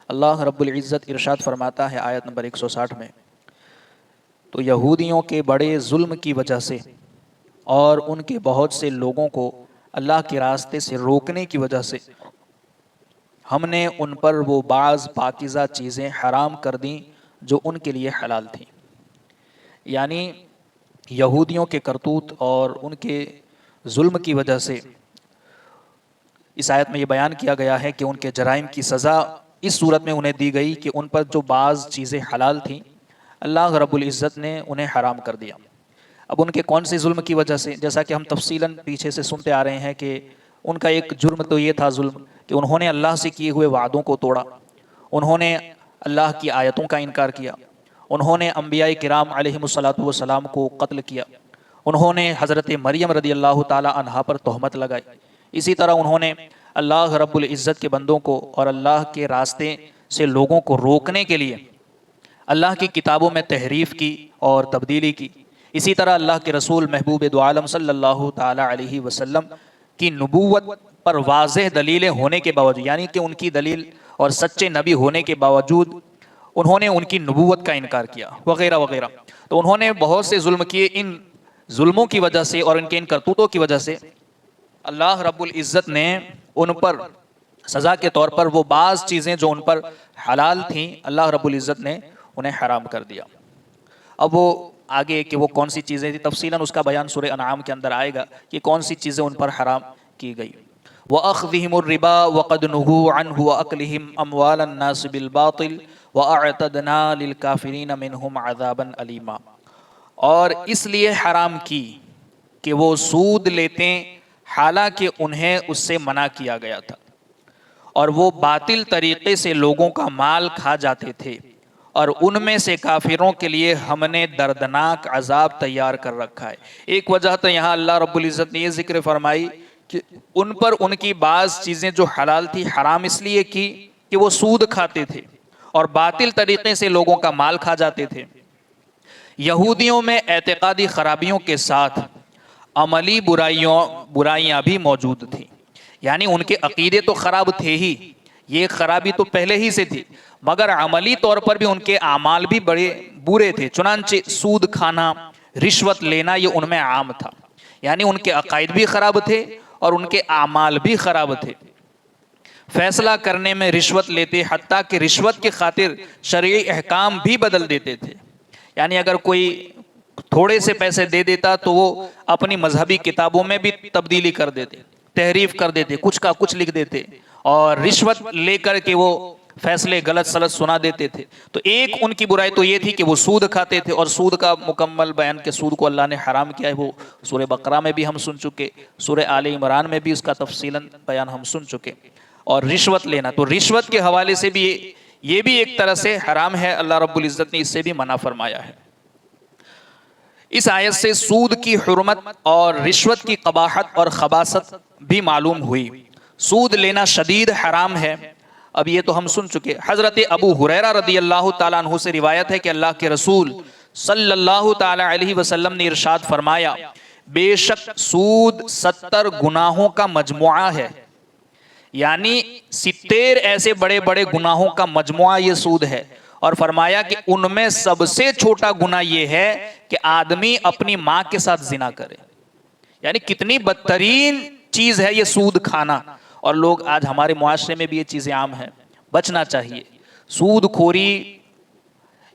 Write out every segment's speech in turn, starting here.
اللہ رب العزت ارشاد فرماتا ہے آیت نمبر 160 میں، تو یہودیوں کے بڑے ظلم کی وجہ سے اور ان کے بہت سے لوگوں کو اللہ کے راستے سے روکنے کی وجہ سے ہم نے ان پر وہ بعض پاکیزہ چیزیں حرام کر دیں جو ان کے لیے حلال تھیں۔ یعنی یہودیوں کے کرتوت اور ان کے ظلم کی وجہ سے اس آیت میں یہ بیان کیا گیا ہے کہ ان کے جرائم کی سزا اس صورت میں انہیں دی گئی کہ ان پر جو بعض چیزیں حلال تھیں اللہ رب العزت نے انہیں حرام کر دیا۔ اب ان کے کون سے ظلم کی وجہ سے، جیسا کہ ہم تفصیلاً پیچھے سے سنتے آ رہے ہیں کہ ان کا ایک جرم تو یہ تھا ظلم کہ انہوں نے اللہ سے کیے ہوئے وعدوں کو توڑا، انہوں نے اللہ کی آیتوں کا انکار کیا، انہوں نے انبیاء کرام علیہم الصلاۃ والسلام کو قتل کیا، انہوں نے حضرت مریم رضی اللہ تعالی عنہا پر تہمت لگائی، اسی طرح انہوں نے اللہ رب العزت کے بندوں کو اور اللہ کے راستے سے لوگوں کو روکنے کے لیے اللہ کی کتابوں میں تحریف کی اور تبدیلی کی۔ اسی طرح اللہ کے رسول محبوب دو عالم صلی اللہ تعالی علیہ وسلم کی نبوت پر واضح دلیلیں ہونے کے باوجود، یعنی کہ ان کی دلیل اور سچے نبی ہونے کے باوجود انہوں نے ان کی نبوت کا انکار کیا وغیرہ وغیرہ۔ تو انہوں نے بہت سے ظلم کیے، ان ظلموں کی وجہ سے اور ان کے ان کرتوتوں کی وجہ سے اللہ رب العزت نے ان پر سزا کے طور پر وہ بعض چیزیں جو ان پر حلال تھیں اللہ رب العزت نے انہیں حرام کر دیا۔ اب وہ آگے کہ وہ کون سی چیزیں تھیں تفصیلاً اس کا بیان سورہ انعام کے اندر آئے گا کہ کون سی چیزیں ان پر حرام کی گئی۔ وَأَخْذِهِمُ الرِّبَا وَقَدْ نُهُوا عَنْهُ وَأَكْلِهِمْ أَمْوَالَ النَّاسِ بِالْبَاطِلِ وَأَعْتَدْنَا لِلْكَافِرِينَ مِنْهُمْ عَذَابًا أَلِيمًا، اور اس لیے حرام کی کہ وہ سود لیتے حالانکہ انہیں اس سے منع کیا گیا تھا، اور وہ باطل طریقے سے لوگوں کا مال کھا جاتے تھے، اور ان میں سے کافروں کے لیے ہم نے دردناک عذاب تیار کر رکھا ہے۔ ایک وجہ تو یہاں اللہ رب العزت نے یہ ذکر فرمائی کہ ان پر ان کی بعض چیزیں جو حلال تھی حرام اس لیے کی کہ وہ سود کھاتے تھے اور باطل طریقے سے لوگوں کا مال کھا جاتے تھے۔ یہودیوں میں اعتقادی خرابیوں کے ساتھ عملی برائیاں بھی موجود تھیں، یعنی ان کے عقیدے تو خراب تھے ہی، یہ خرابی تو پہلے ہی سے تھی، مگر عملی طور پر بھی ان کے اعمال بھی بڑے برے تھے۔ چنانچہ سود کھانا، رشوت لینا یہ ان میں عام تھا، یعنی ان کے عقائد بھی خراب تھے اور ان کے اعمال بھی خراب تھے۔ فیصلہ کرنے میں رشوت لیتے، حتیٰ کہ رشوت کی خاطر شرعی احکام بھی بدل دیتے تھے، یعنی اگر کوئی تھوڑے سے پیسے دے دیتا تو وہ اپنی مذہبی کتابوں میں بھی تبدیلی کر دیتے، تحریف کر دیتے، کچھ کا کچھ لکھ دیتے، اور رشوت لے کر کے وہ فیصلے غلط سلط سنا دیتے تھے۔ تو ایک ان کی برائی تو یہ تھی کہ وہ سود کھاتے تھے، اور سود کا مکمل بیان کہ سود کو اللہ نے حرام کیا ہے وہ سورہ بقرہ میں بھی ہم سن چکے، سورہ آل عمران میں بھی اس کا تفصیلاً بیان ہم سن چکے۔ اور رشوت لینا، تو رشوت کے حوالے سے بھی یہ بھی ایک طرح سے حرام ہے، اللہ رب العزت نے اس سے بھی منع فرمایا ہے۔ اس آیت سے سود کی حرمت اور رشوت کی قباحت اور خباثت بھی معلوم ہوئی۔ سود لینا شدید حرام ہے، اب یہ تو ہم سن چکے۔ حضرت ابو ہریرہ رضی اللہ تعالیٰ عنہ سے روایت ہے کہ اللہ کے رسول صلی اللہ تعالیٰ علیہ وسلم نے ارشاد فرمایا، بے شک سود 70 گناہوں کا مجموعہ ہے، یعنی 70 ایسے بڑے بڑے گناہوں کا مجموعہ یہ سود ہے، اور فرمایا کہ ان میں سب سے چھوٹا گناہ یہ ہے کہ آدمی اپنی ماں کے ساتھ زنا کرے، یعنی کتنی بدترین چیز ہے یہ سود کھانا، اور لوگ آج ہمارے معاشرے میں بھی یہ چیزیں عام ہیں، بچنا چاہیے۔ سود خوری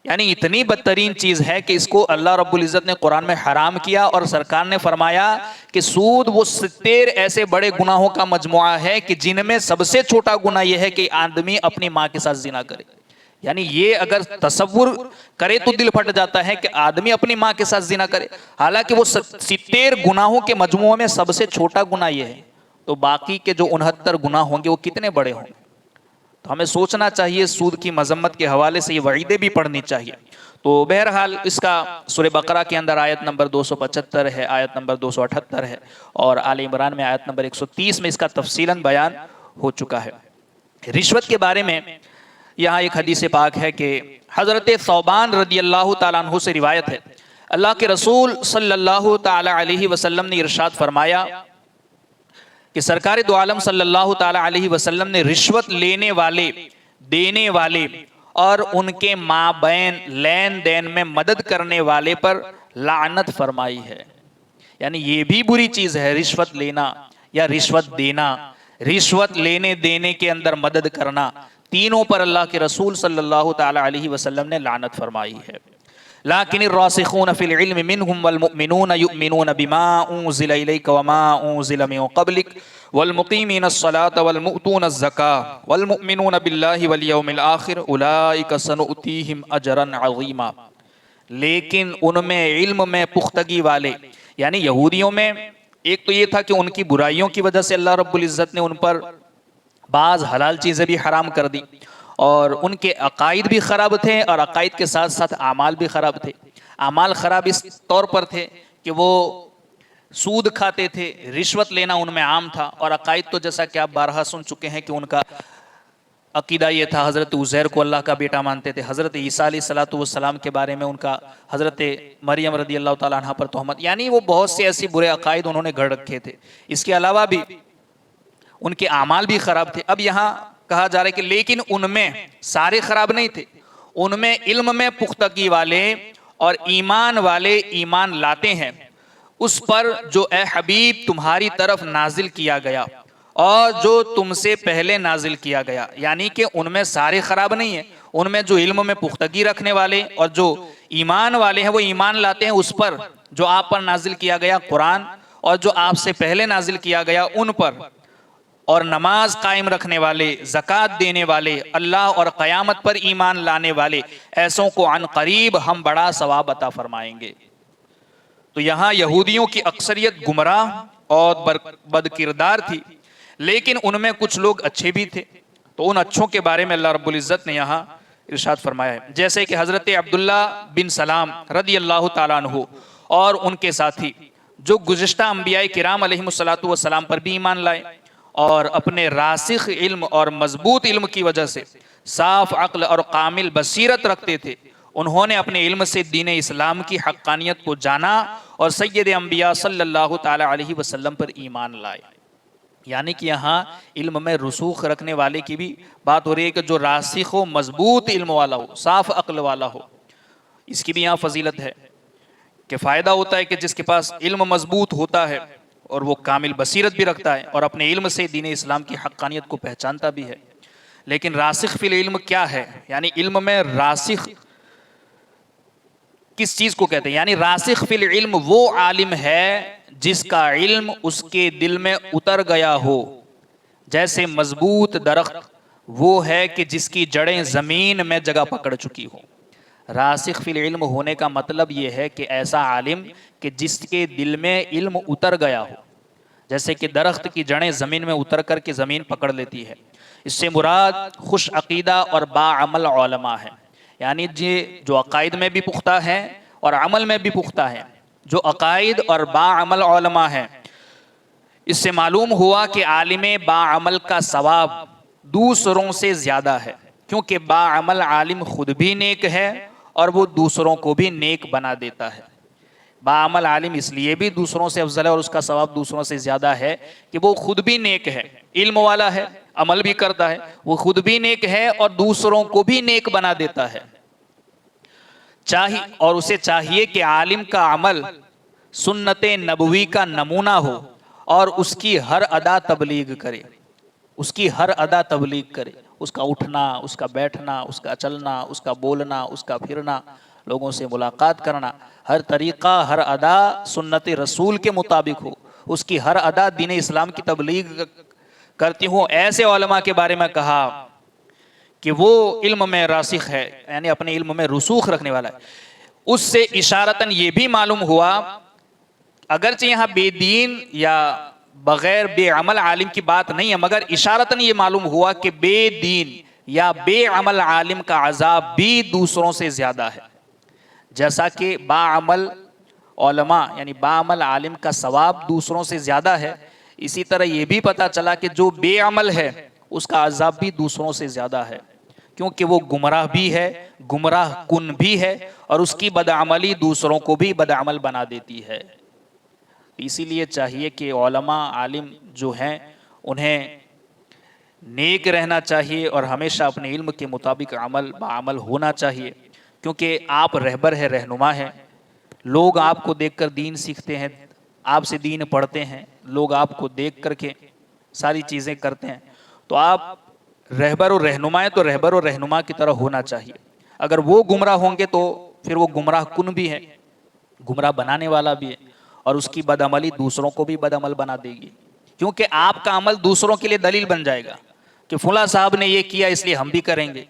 یعنی اتنی بدترین چیز ہے کہ اس کو اللہ رب العزت نے قرآن میں حرام کیا، اور سرکار نے فرمایا کہ سود وہ 70 ایسے بڑے گناہوں کا مجموعہ ہے کہ جن میں سب سے چھوٹا گناہ یہ ہے کہ آدمی اپنی ماں کے ساتھ زنا کرے۔ یعنی یہ اگر تصور کرے تو دل پھٹ جاتا ہے کہ آدمی اپنی ماں کے ساتھ زنا کرے، حالانکہ وہ 70 گناہوں کے مجموعے میں سب سے چھوٹا گناہ یہ ہے، تو باقی کے جو 69 گناہ ہوں گے وہ کتنے بڑے ہوں گے۔ تو ہمیں سوچنا چاہیے، سود کی مذمت کے حوالے سے یہ وعیدیں بھی پڑھنی چاہیے۔ تو بہرحال اس کا سورہ بقرہ کے اندر آیت نمبر 275 ہے، آیت نمبر 278 ہے، اور آل عمران میں آیت نمبر 130 میں اس کا تفصیلاً بیان ہو چکا ہے۔ رشوت کے بارے میں یہاں ایک حدیث پاک ہے کہ حضرت ثوبان رضی اللہ تعالیٰ عنہ سے روایت ہے، اللہ کے رسول صلی اللہ تعالیٰ علیہ وسلم نے ارشاد فرمایا کہ سرکار دو عالم صلی اللہ تعالیٰ علیہ وسلم نے رشوت لینے والے دینے والے اور ان کے مابین لین دین میں مدد کرنے والے پر لعنت فرمائی ہے. یعنی یہ بھی بری چیز ہے رشوت لینا یا رشوت دینا، رشوت لینے دینے کے اندر مدد کرنا، تینوں پر اللہ کے رسول صلی اللہ تعالی علیہ وسلم نے لعنت فرمائی ہے. لیکن الراسخون فی العلم منہم والمؤمنون یؤمنون بما انزل الیک وما انزل من قبلک والمقیمین الصلاة والمؤتون الزکاة والمؤمنون باللہ والیوم الآخر اولئک سنؤتیہم اجرا عظیما. لیکن ان میں علم میں پختگی والے، یعنی یہودیوں میں ایک تو یہ تھا کہ ان کی برائیوں کی وجہ سے اللہ رب العزت نے ان پر بعض حلال چیزیں بھی حرام کر دی، اور ان کے عقائد بھی خراب تھے اور عقائد کے ساتھ ساتھ اعمال بھی خراب تھے. اعمال خراب اس طور پر تھے کہ وہ سود کھاتے تھے، رشوت لینا ان میں عام تھا، اور عقائد تو جیسا کہ آپ بارہا سن چکے ہیں کہ ان کا عقیدہ یہ تھا حضرت عزیر کو اللہ کا بیٹا مانتے تھے، حضرت عیسیٰ علیہ السلام کے بارے میں ان کا حضرت مریم رضی اللہ تعالیٰ عنہ پر تہمت، یعنی وہ بہت سے ایسی برے عقائد انہوں نے گھڑ رکھے تھے. اس کے علاوہ بھی ان کے اعمال بھی خراب تھے. اب یہاں کہا جا رہا ہے کہ لیکن ان میں سارے خراب نہیں تھے، ان میں علم میں پختگی والے اور ایمان والے ایمان لاتے ہیں اس پر جو اے حبیب تمہاری طرف نازل کیا گیا اور جو تم سے پہلے نازل کیا گیا. یعنی کہ ان میں سارے خراب نہیں ہیں، ان میں جو علم میں پختگی رکھنے والے اور جو ایمان والے ہیں وہ ایمان لاتے ہیں اس پر جو آپ پر نازل کیا گیا قرآن، اور جو آپ سے پہلے نازل کیا گیا ان پر، اور نماز قائم رکھنے والے، زکوٰۃ دینے والے، اللہ اور قیامت پر ایمان لانے والے، ایسوں کو عن قریب ہم بڑا ثواب عطا فرمائیں گے. تو یہاں یہودیوں کی اکثریت گمراہ اور بد کردار تھی، لیکن ان میں کچھ لوگ اچھے بھی تھے. تو ان اچھوں کے بارے میں اللہ رب العزت نے یہاں ارشاد فرمایا ہے، جیسے کہ حضرت عبداللہ بن سلام رضی اللہ تعالیٰ عنہ اور ان کے ساتھی جو گزشتہ انبیاء کرام علیہم السلام پر بھی ایمان لائے اور اپنے راسخ علم اور مضبوط علم کی وجہ سے صاف عقل اور کامل بصیرت رکھتے تھے، انہوں نے اپنے علم سے دین اسلام کی حقانیت کو جانا اور سید انبیاء صلی اللہ تعالی علیہ وسلم پر ایمان لائے. یعنی کہ یہاں علم میں رسوخ رکھنے والے کی بھی بات ہو رہی ہے کہ جو راسخ ہو، مضبوط علم والا ہو، صاف عقل والا ہو. اس کی بھی یہاں فضیلت ہے کہ فائدہ ہوتا ہے کہ جس کے پاس علم مضبوط ہوتا ہے اور وہ کامل بصیرت بھی رکھتا ہے اور اپنے علم سے دین اسلام کی حقانیت کو پہچانتا بھی ہے. لیکن راسخ فی العلم کیا ہے؟ یعنی علم میں راسخ کس چیز کو کہتے ہیں؟ یعنی راسخ فی العلم وہ عالم ہے جس کا علم اس کے دل میں اتر گیا ہو. جیسے مضبوط درخت وہ ہے کہ جس کی جڑیں زمین میں جگہ پکڑ چکی ہو. راسخ فی العلم ہونے کا مطلب یہ ہے کہ ایسا عالم کہ جس کے دل میں علم اتر گیا ہو، جیسے کہ درخت کی جڑیں زمین میں اتر کر کے زمین پکڑ لیتی ہے. اس سے مراد خوش عقیدہ اور باعمل علماء ہیں، یعنی جو عقائد میں بھی پختہ ہیں اور عمل میں بھی پختہ ہیں. جو عقائد اور باعمل علماء ہیں، اس سے معلوم ہوا کہ عالم باعمل کا ثواب دوسروں سے زیادہ ہے، کیونکہ باعمل عالم خود بھی نیک ہے اور وہ دوسروں کو بھی نیک بنا دیتا ہے. باعمل عالم اس لیے بھی دوسروں سے افضل ہے اور اس کا ثواب دوسروں سے زیادہ ہے کہ وہ خود بھی نیک ہے، علم والا ہے، عمل بھی کرتا ہے، وہ خود بھی نیک ہے اور دوسروں کو بھی نیک بنا دیتا ہے. اور اسے چاہیے کہ عالم کا عمل سنت نبوی کا نمونہ ہو اور اس کی ہر ادا تبلیغ کرے، اس کی ہر ادا تبلیغ کرے. اس کا اٹھنا، اس کا بیٹھنا، اس کا چلنا، اس کا بولنا، اس کا پھرنا، لوگوں سے ملاقات کرنا، ہر طریقہ ہر ادا سنت رسول کے مطابق ہو، اس کی ہر ادا دین اسلام کی تبلیغ کرتی ہوں. ایسے علماء کے بارے میں کہا کہ وہ علم میں راسخ ہے، یعنی اپنے علم میں رسوخ رکھنے والا ہے. اس سے اشارتاً یہ بھی معلوم ہوا، اگرچہ یہاں بے دین یا بغیر بے عمل عالم کی بات نہیں ہے، مگر اشارتاً یہ معلوم ہوا کہ بے دین یا بے عمل عالم کا عذاب بھی دوسروں سے زیادہ ہے. جیسا کہ باعمل علماء یعنی باعمل عالم کا ثواب دوسروں سے زیادہ ہے، اسی طرح یہ بھی پتہ چلا کہ جو بے عمل ہے اس کا عذاب بھی دوسروں سے زیادہ ہے، کیونکہ وہ گمراہ بھی ہے، گمراہ کن بھی ہے، اور اس کی بدعملی دوسروں کو بھی بدعمل بنا دیتی ہے. اسی لیے چاہیے کہ علماء عالم جو ہیں انہیں نیک رہنا چاہیے اور ہمیشہ اپنے علم کے مطابق عمل بعمل ہونا چاہیے، کیونکہ آپ رہبر ہے، رہنما ہے۔ لوگ آپ کو دیکھ کر دین سیکھتے ہیں، آپ سے دین پڑھتے ہیں، لوگ آپ کو دیکھ کر کے ساری چیزیں کرتے ہیں۔ تو آپ رہبر و رہنما ہیں تو رہبر و رہنما کی طرح ہونا چاہیے۔ اگر وہ گمراہ ہوں گے تو پھر وہ گمراہ کن بھی ہے، گمراہ بنانے والا بھی ہے، اور اس کی بدعملی دوسروں کو بھی بدعمل بنا دے گی، کیونکہ آپ کا عمل دوسروں کے لیے دلیل بن جائے گا کہ فلاں صاحب نے یہ کیا اس لیے ہم بھی کریں گے۔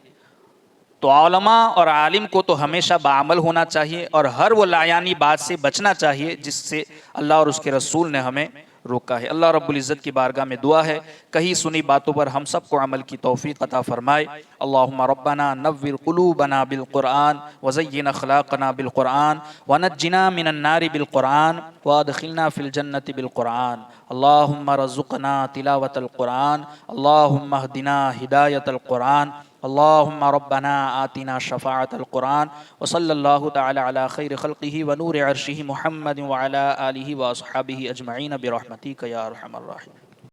تو علماء اور عالم کو تو ہمیشہ بعمل ہونا چاہیے اور ہر وہ لایانی بات سے بچنا چاہیے جس سے اللہ اور اس کے رسول نے ہمیں روکا ہے۔ اللہ رب العزت کی بارگاہ میں دعا ہے کہیں سنی باتوں پر ہم سب کو عمل کی توفیق عطا فرمائے۔ اللہم ربنا نور قلوبنا بالقرآن وزین اخلاقنا بالقرآن ونجنا من النار بالقرآن وادخلنا فی الجنة بالقرآن۔ اللہم رزقنا تلاوت القرآن، اللہم اہدنا ہدایت القرآن، اللہم ربنا آتنا شفاعت القرآن، وصلی اللہ تعالی علی خیر خلقہ ونور عرشہ محمد وعلی آلہ واصحابہ اجمعین برحمتک یا ارحم الراحمین۔